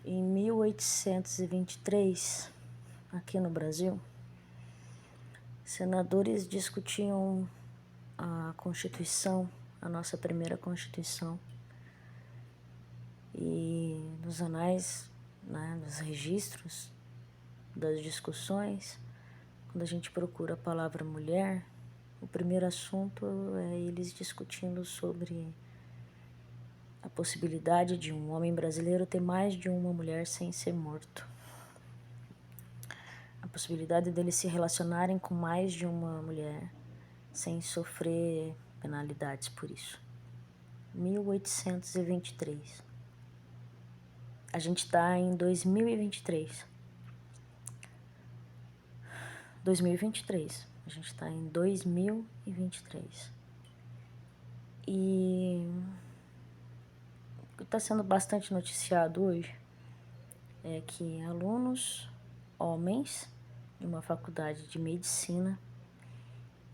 Em 1823, aqui no Brasil, senadores discutiam a Constituição, a nossa primeira Constituição. E nos anais, né, nos registros das discussões, quando a gente procura a palavra mulher, o primeiro assunto é eles discutindo sobre a possibilidade de um homem brasileiro ter mais de uma mulher sem ser morto. A possibilidade deles se relacionarem com mais de uma mulher sem sofrer penalidades por isso. 1823. A gente está em 2023. 2023. A gente está em 2023. E o que está sendo bastante noticiado hoje é que alunos, homens, de uma faculdade de medicina,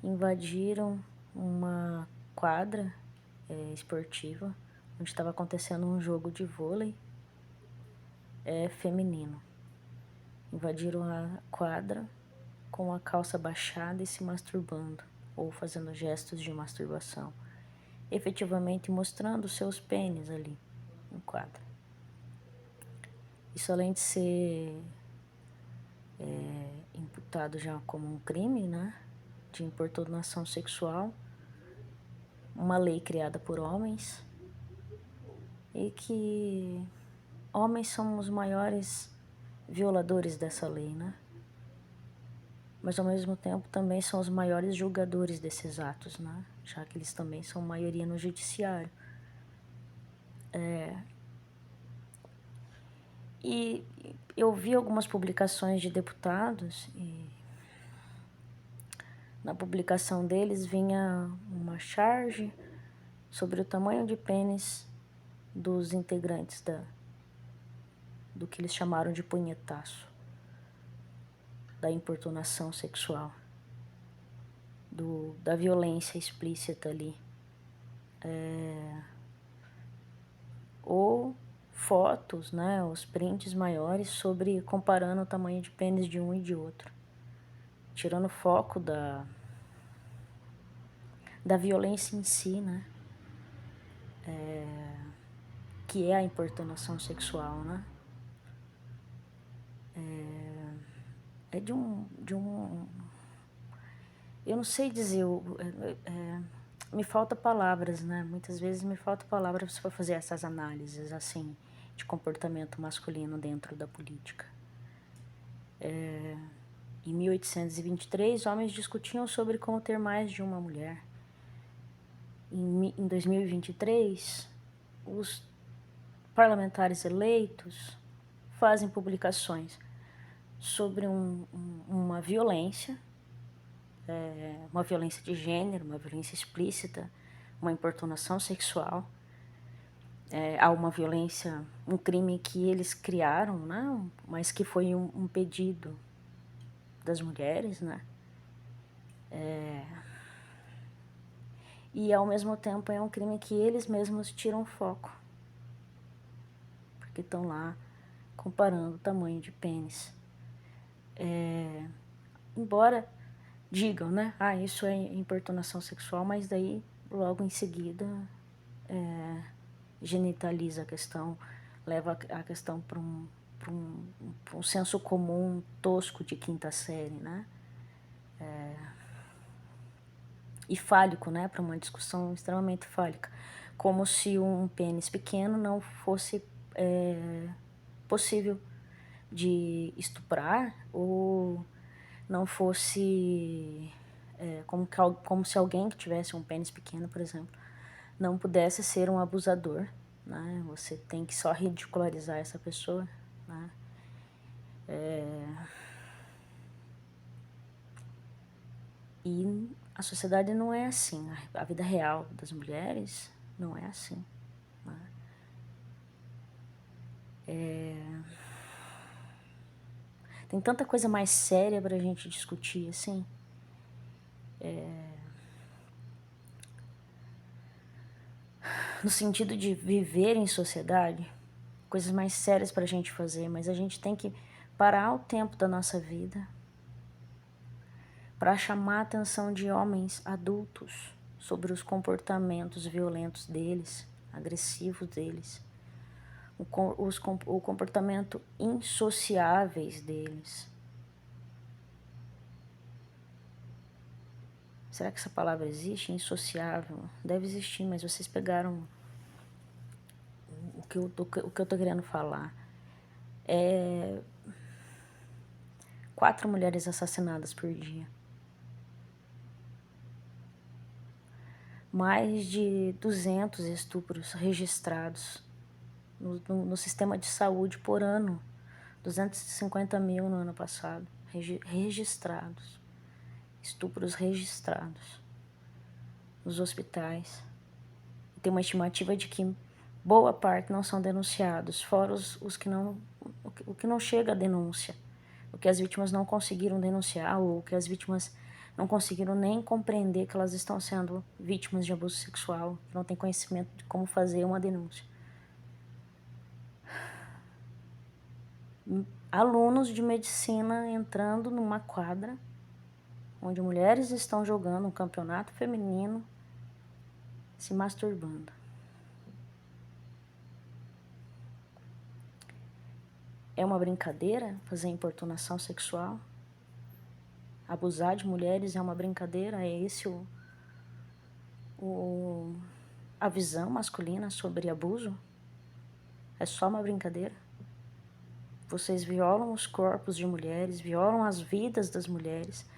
invadiram uma quadra esportiva onde estava acontecendo um jogo de vôlei feminino. Invadiram a quadra com a calça baixada e se masturbando, ou fazendo gestos de masturbação, efetivamente mostrando seus pênis ali no quadro. Isso, além de ser imputado já como um crime, né, de importunação sexual, uma lei criada por homens, e que homens são os maiores violadores dessa lei, né? Mas ao mesmo tempo também são os maiores julgadores desses atos, né? Já que eles também são maioria no judiciário. E eu vi algumas publicações de deputados e na publicação deles vinha uma charge sobre o tamanho de pênis dos integrantes do que eles chamaram de punhetaço, da importunação sexual, da violência explícita ali. Ou fotos, né, os prints maiores comparando o tamanho de pênis de um e de outro, tirando o foco da violência em si, né, que é a importunação sexual, né. É de um eu não sei dizer, me falta palavras, né, muitas vezes me falta palavras para fazer essas análises, assim, de comportamento masculino dentro da política. Em 1823, homens discutiam sobre como ter mais de uma mulher. Em 2023, os parlamentares eleitos fazem publicações sobre uma violência de gênero, uma violência explícita, uma importunação sexual. Há uma violência, um crime que eles criaram, né? Mas que foi um pedido das mulheres, né? E ao mesmo tempo é um crime que eles mesmos tiram foco, porque estão lá comparando o tamanho de pênis. Embora digam, né, isso é importunação sexual, mas daí logo em seguida genitaliza a questão, leva a questão para um senso comum tosco de quinta série, né? E fálico, né, para uma discussão extremamente fálica, como se um pênis pequeno não fosse possível de estuprar, ou não fosse como se alguém que tivesse um pênis pequeno, por exemplo, não pudesse ser um abusador, né? Você tem que só ridicularizar essa pessoa, né? E a sociedade não é assim, a vida real das mulheres não é assim, né? Tem tanta coisa mais séria pra gente discutir, assim. No sentido de viver em sociedade, coisas mais sérias para a gente fazer, mas a gente tem que parar o tempo da nossa vida para chamar a atenção de homens adultos sobre os comportamentos violentos deles, agressivos deles, o comportamento insociáveis deles. Será que essa palavra existe? Insociável? Deve existir, mas vocês pegaram o que eu tô querendo falar. 4 mulheres assassinadas por dia. Mais de 200 estupros registrados no sistema de saúde por ano. 250 mil no ano passado. Registrados. Estupros registrados nos hospitais. E tem uma estimativa de que boa parte não são denunciados, fora os que não, o que não chega a denúncia. O que as vítimas não conseguiram denunciar, ou o que as vítimas não conseguiram nem compreender que elas estão sendo vítimas de abuso sexual, que não têm conhecimento de como fazer uma denúncia. Alunos de medicina entrando numa quadra onde mulheres estão jogando um campeonato feminino, se masturbando. É uma brincadeira fazer importunação sexual? Abusar de mulheres é uma brincadeira? É esse a visão masculina sobre abuso? É só uma brincadeira? Vocês violam os corpos de mulheres, violam as vidas das mulheres,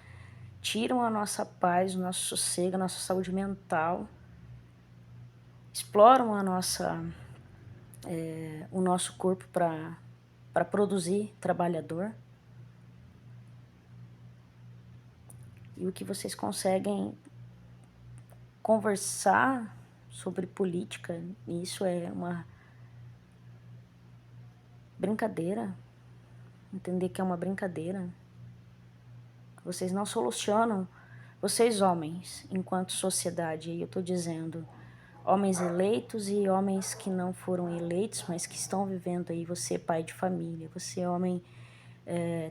tiram a nossa paz, o nosso sossego, a nossa saúde mental, exploram o nosso corpo para produzir trabalhador. E o que vocês conseguem conversar sobre política, isso é uma brincadeira. Entender que é uma brincadeira. Vocês não solucionam, vocês homens, enquanto sociedade, e eu estou dizendo homens eleitos e homens que não foram eleitos, mas que estão vivendo aí, você pai de família, você homem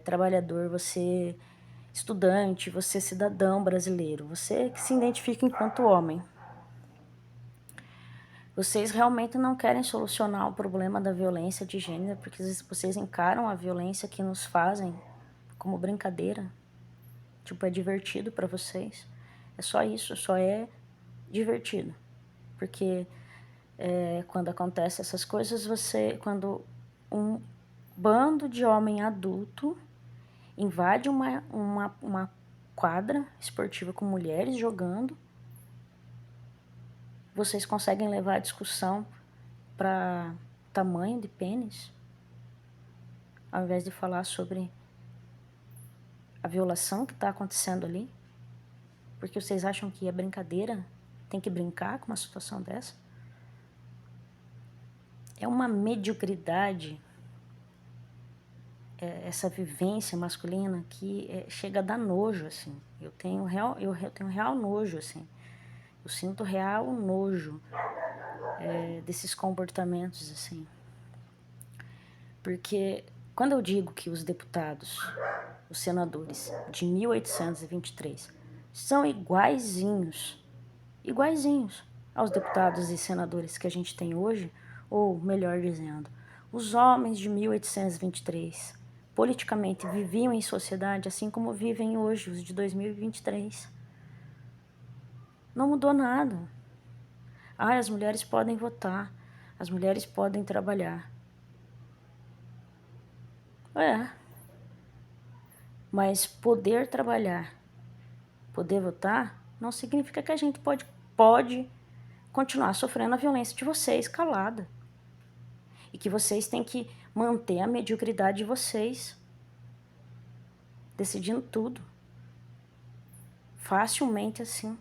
trabalhador, você estudante, você cidadão brasileiro, você que se identifica enquanto homem. Vocês realmente não querem solucionar o problema da violência de gênero, porque vocês encaram a violência que nos fazem como brincadeira. Tipo, é divertido pra vocês. É só isso, só é divertido. Porque quando acontecem essas coisas, quando um bando de homem adulto invade uma quadra esportiva com mulheres jogando, vocês conseguem levar a discussão para tamanho de pênis, ao invés de falar sobre a violação que está acontecendo ali, porque vocês acham que é brincadeira, tem que brincar com uma situação dessa. É uma mediocridade, essa vivência masculina que chega a dar nojo, assim. Eu tenho real nojo, assim. Eu sinto real nojo desses comportamentos, assim. Porque quando eu digo que os deputados, os senadores de 1823 são iguaizinhos aos deputados e senadores que a gente tem hoje, ou melhor dizendo, os homens de 1823 politicamente viviam em sociedade assim como vivem hoje os de 2023. Não mudou nada. As mulheres podem votar, as mulheres podem trabalhar. Mas poder trabalhar, poder votar, não significa que a gente pode continuar sofrendo a violência de vocês calada. E que vocês têm que manter a mediocridade de vocês, decidindo tudo. Facilmente assim.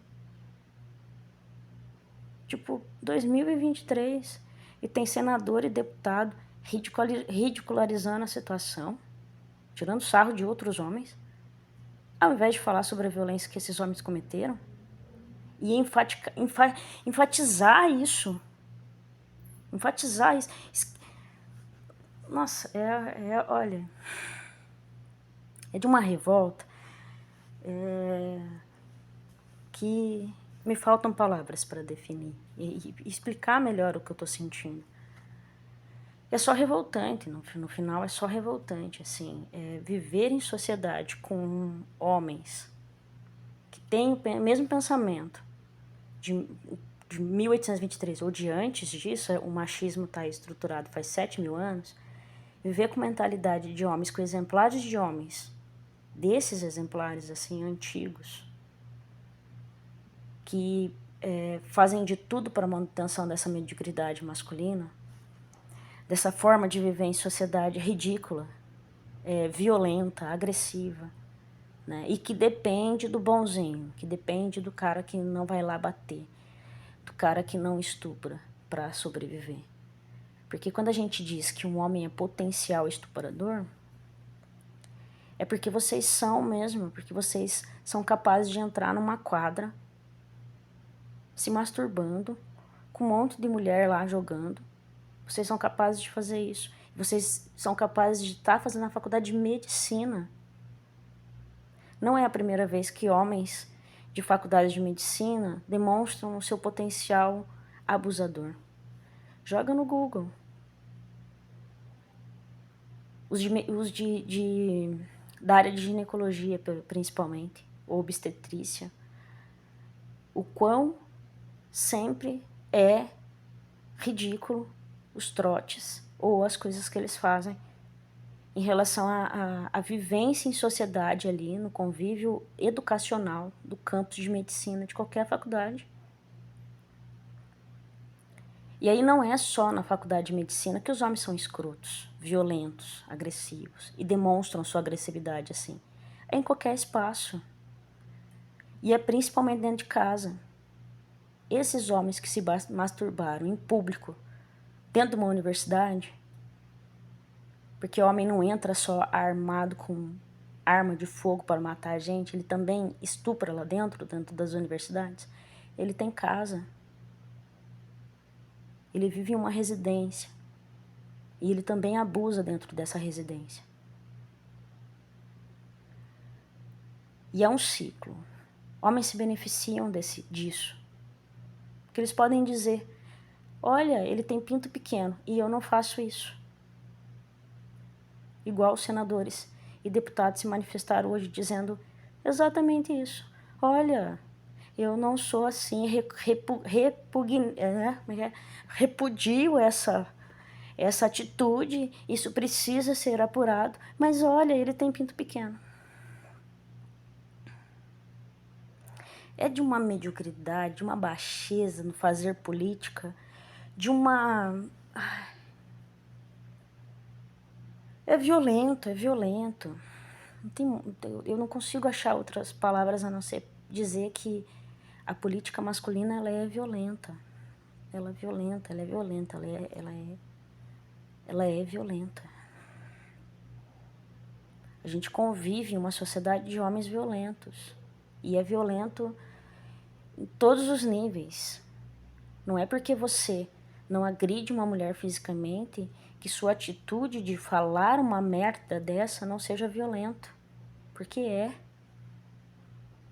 Tipo, 2023, e tem senador e deputado ridicularizando a situação, tirando sarro de outros homens, ao invés de falar sobre a violência que esses homens cometeram, e enfatizar isso. Nossa, olha, é de uma revolta que me faltam palavras para definir e explicar melhor o que eu tô sentindo. É só revoltante, no final é só revoltante, assim, viver em sociedade com homens que têm o mesmo pensamento de 1823 ou de antes disso, o machismo está estruturado faz 7.000 anos, viver com mentalidade de homens, com exemplares de homens, desses exemplares assim antigos, que fazem de tudo para a manutenção dessa mediocridade masculina, dessa forma de viver em sociedade ridícula, violenta, agressiva, né? E que depende do bonzinho, que depende do cara que não vai lá bater, do cara que não estupra para sobreviver. Porque quando a gente diz que um homem é potencial estuprador, é porque vocês são mesmo, porque vocês são capazes de entrar numa quadra se masturbando, com um monte de mulher lá jogando. Vocês são capazes de fazer isso. Vocês são capazes de estar fazendo a faculdade de medicina. Não é a primeira vez que homens de faculdade de medicina demonstram o seu potencial abusador. Joga no Google. Da área de ginecologia, principalmente, ou obstetrícia. O quão sempre é ridículo os trotes ou as coisas que eles fazem em relação à vivência em sociedade ali, no convívio educacional do campus de medicina de qualquer faculdade. E aí não é só na faculdade de medicina que os homens são escrotos, violentos, agressivos e demonstram sua agressividade assim. É em qualquer espaço. E é principalmente dentro de casa. Esses homens que se masturbaram em público, dentro de uma universidade, porque o homem não entra só armado com arma de fogo para matar a gente, ele também estupra lá dentro das universidades. Ele tem casa. Ele vive em uma residência. E ele também abusa dentro dessa residência. E é um ciclo. Homens se beneficiam disso. Porque eles podem dizer, olha, ele tem pinto pequeno e eu não faço isso. Igual os senadores e deputados se manifestaram hoje dizendo exatamente isso. Olha, eu não sou assim, repudio essa atitude, isso precisa ser apurado, mas olha, ele tem pinto pequeno. É de uma mediocridade, de uma baixeza no fazer política, de uma... É violento, é violento. Eu não consigo achar outras palavras a não ser dizer que a política masculina ela é violenta. Ela é violenta, ela é violenta, ela é violenta. A gente convive em uma sociedade de homens violentos. E é violento em todos os níveis. Não é porque você não agride uma mulher fisicamente que sua atitude de falar uma merda dessa não seja violenta. Porque é.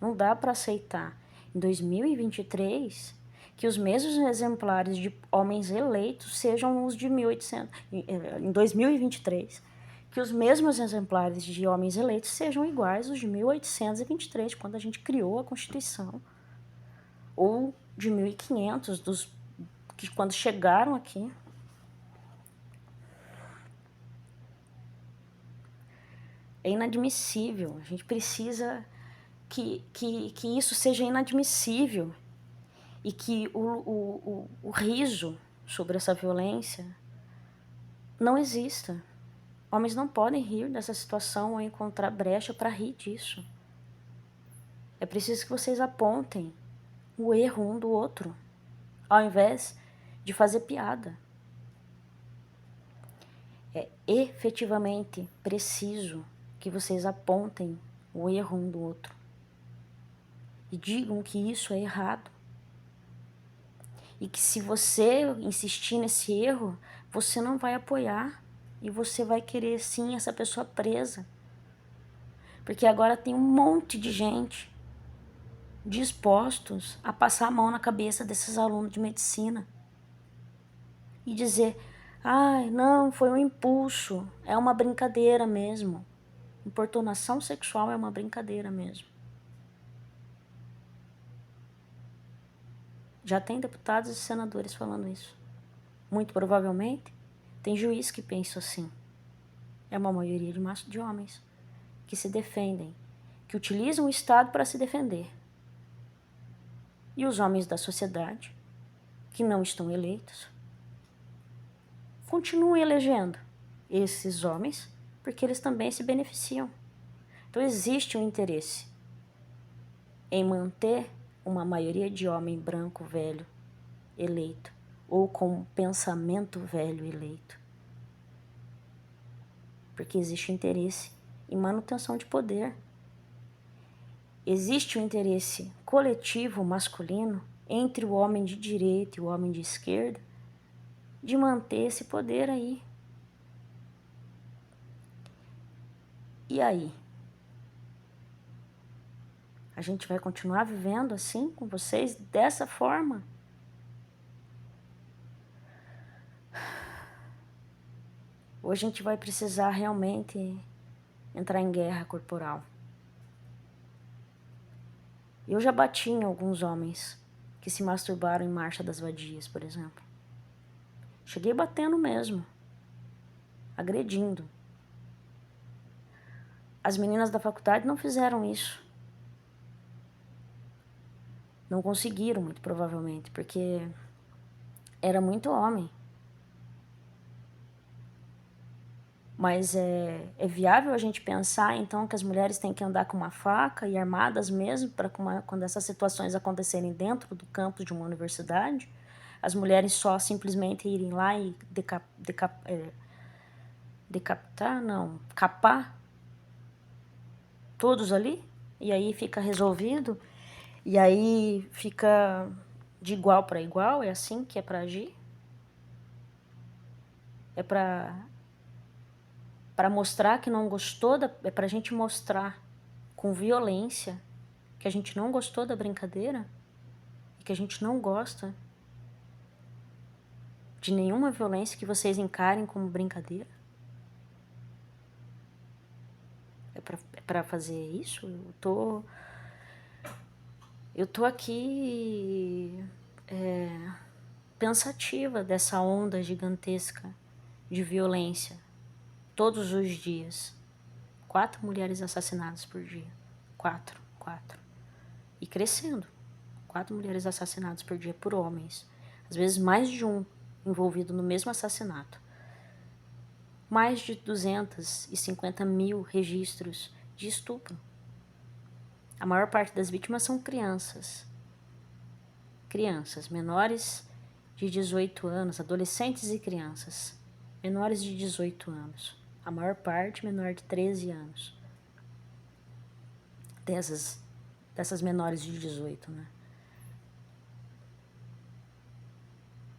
Não dá para aceitar. Em 2023, que os mesmos exemplares de homens eleitos sejam os de 1800. Em 2023, que os mesmos exemplares de homens eleitos sejam iguais aos de 1823, quando a gente criou a Constituição. Ou de 1500, que quando chegaram aqui. É inadmissível. A gente precisa que isso seja inadmissível e que o riso sobre essa violência não exista. Homens não podem rir dessa situação ou encontrar brecha para rir disso. É preciso que vocês apontem o erro um do outro, ao invés de fazer piada. É efetivamente preciso que vocês apontem o erro um do outro e digam que isso é errado. E que se você insistir nesse erro, você não vai apoiar. E você vai querer sim essa pessoa presa. Porque agora tem um monte de gente dispostos a passar a mão na cabeça desses alunos de medicina. E dizer, ai, não, foi um impulso, é uma brincadeira mesmo. Importunação sexual é uma brincadeira mesmo. Já tem deputados e senadores falando isso. Muito provavelmente, tem juiz que pensa assim. É uma maioria de homens que se defendem, que utilizam o Estado para se defender. E os homens da sociedade, que não estão eleitos, continuam elegendo esses homens porque eles também se beneficiam. Então existe um interesse em manter uma maioria de homem branco velho eleito ou com pensamento velho eleito. Porque existe interesse em manutenção de poder. Existe um interesse coletivo masculino entre o homem de direita e o homem de esquerda de manter esse poder aí. E aí? A gente vai continuar vivendo assim com vocês, dessa forma? Ou a gente vai precisar realmente entrar em guerra corporal? Eu já bati em alguns homens que se masturbaram em Marcha das Vadias, por exemplo. Cheguei batendo mesmo, agredindo. As meninas da faculdade não fizeram isso. Não conseguiram, muito provavelmente, porque era muito homem. Mas é viável a gente pensar, então, que as mulheres têm que andar com uma faca e armadas mesmo para quando essas situações acontecerem dentro do campus de uma universidade? As mulheres só simplesmente irem lá e capar todos ali? E aí fica resolvido? E aí fica de igual para igual? É assim que é para agir? É para mostrar que não gostou, é pra gente mostrar com violência que a gente não gostou da brincadeira e que a gente não gosta de nenhuma violência que vocês encarem como brincadeira? É pra fazer isso? Eu tô aqui pensativa dessa onda gigantesca de violência todos os dias. 4 mulheres assassinadas por dia. 4. E crescendo. 4 mulheres assassinadas por dia por homens. Às vezes mais de um envolvido no mesmo assassinato. Mais de 250 mil registros de estupro. A maior parte das vítimas são crianças. Crianças menores de 18 anos, adolescentes e crianças. Menores de 18 anos. A maior parte menor de 13 anos. Dessas menores de 18, né?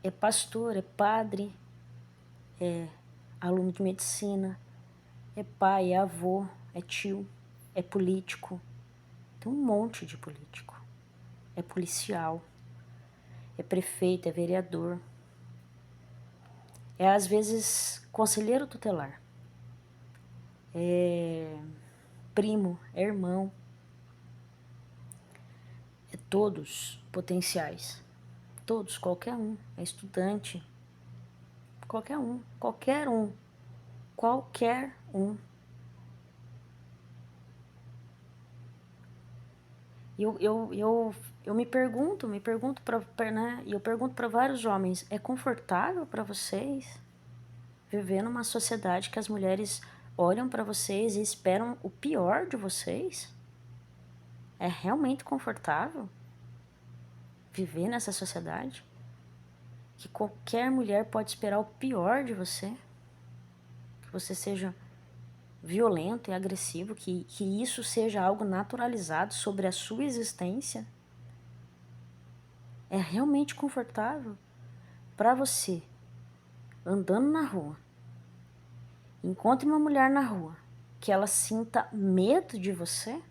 É pastor, é padre, é aluno de medicina, é pai, é avô, é tio, é político. Tem um monte de político. É policial, é prefeito, é vereador. É às vezes conselheiro tutelar. É primo, é irmão. É todos potenciais. Todos, qualquer um. É estudante. Qualquer um. Qualquer um. Qualquer um. Eu me pergunto né? E eu pergunto para vários homens, é confortável para vocês viver numa sociedade que as mulheres olham para vocês e esperam o pior de vocês? É realmente confortável viver nessa sociedade? Que qualquer mulher pode esperar o pior de você? Que você seja violento e agressivo, que isso seja algo naturalizado sobre a sua existência? É realmente confortável para você, andando na rua, Encontre uma mulher na rua que ela sinta medo de você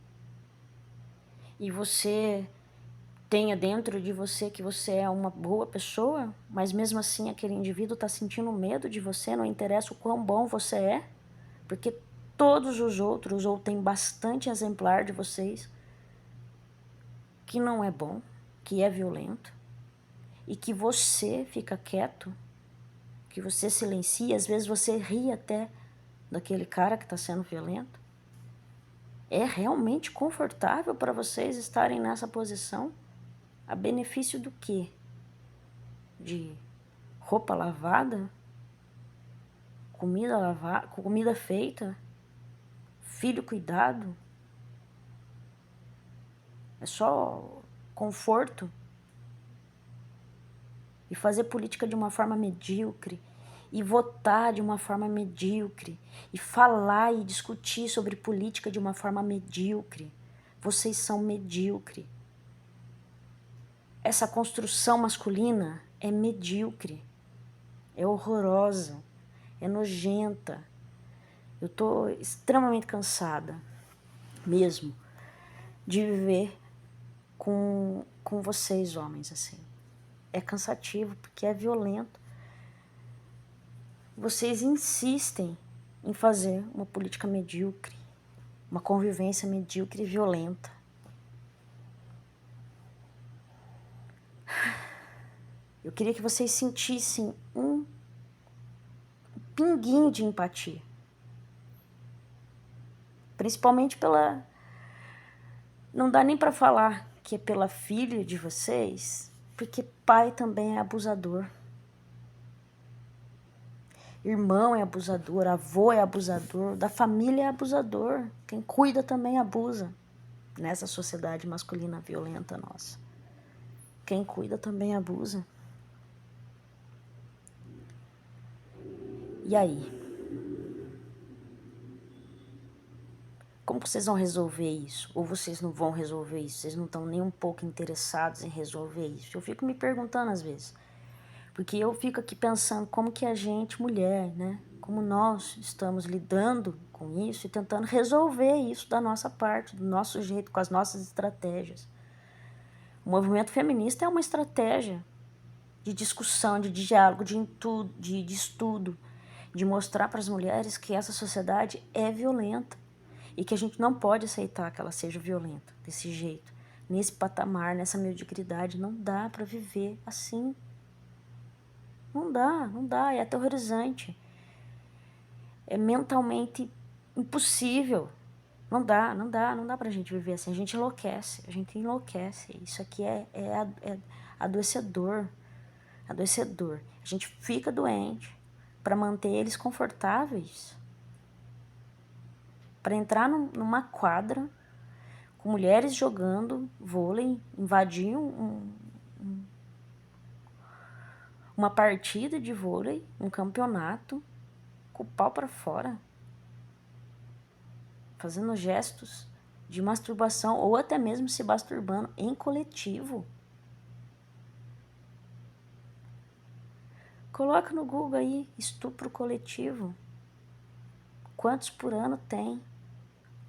e você tenha dentro de você que você é uma boa pessoa, mas mesmo assim aquele indivíduo está sentindo medo de você, não interessa o quão bom você é, porque todos os outros, ou tem bastante exemplar de vocês, que não é bom, que é violento, e que você fica quieto, que você silencia, às vezes você ri até daquele cara que está sendo violento. É realmente confortável para vocês estarem nessa posição? A benefício do quê? De roupa lavada? Comida feita? Filho cuidado? É só conforto? E fazer política de uma forma medíocre? E votar de uma forma medíocre? E falar e discutir sobre política de uma forma medíocre? Vocês são medíocre. Essa construção masculina é medíocre, é horrorosa, é nojenta. Eu tô extremamente cansada, mesmo, de viver com vocês, homens, assim. É cansativo, porque é violento. Vocês insistem em fazer uma política medíocre, uma convivência medíocre e violenta. Eu queria que vocês sentissem um pinguinho de empatia. Principalmente pela... Não dá nem para falar que é pela filha de vocês, porque pai também é abusador. Irmão é abusador, avô é abusador, da família é abusador. Quem cuida também abusa nessa sociedade masculina violenta nossa. Quem cuida também abusa. E aí? Como vocês vão resolver isso? Ou vocês não vão resolver isso? Vocês não estão nem um pouco interessados em resolver isso? Eu fico me perguntando às vezes. Porque eu fico aqui pensando como que a gente, mulher, né? Como nós estamos lidando com isso e tentando resolver isso da nossa parte, do nosso jeito, com as nossas estratégias. O movimento feminista é uma estratégia de discussão, de diálogo, de estudo, de mostrar para as mulheres que essa sociedade é violenta e que a gente não pode aceitar que ela seja violenta desse jeito, nesse patamar, nessa mediocridade. Não dá para viver assim. Não dá, é aterrorizante. É mentalmente impossível. Não dá pra gente viver assim. A gente enlouquece. Isso aqui é adoecedor. Adoecedor. A gente fica doente para manter eles confortáveis. Para entrar numa quadra com mulheres jogando vôlei, invadir uma partida de vôlei, um campeonato, com o pau para fora, fazendo gestos de masturbação ou até mesmo se masturbando em coletivo. Coloca no Google aí, estupro coletivo. Quantos por ano tem?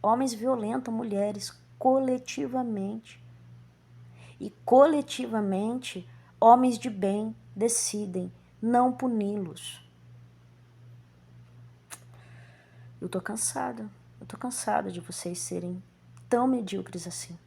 Homens violentam mulheres coletivamente. E coletivamente, homens de bem decidem não puni-los. Eu tô cansada de vocês serem tão medíocres assim.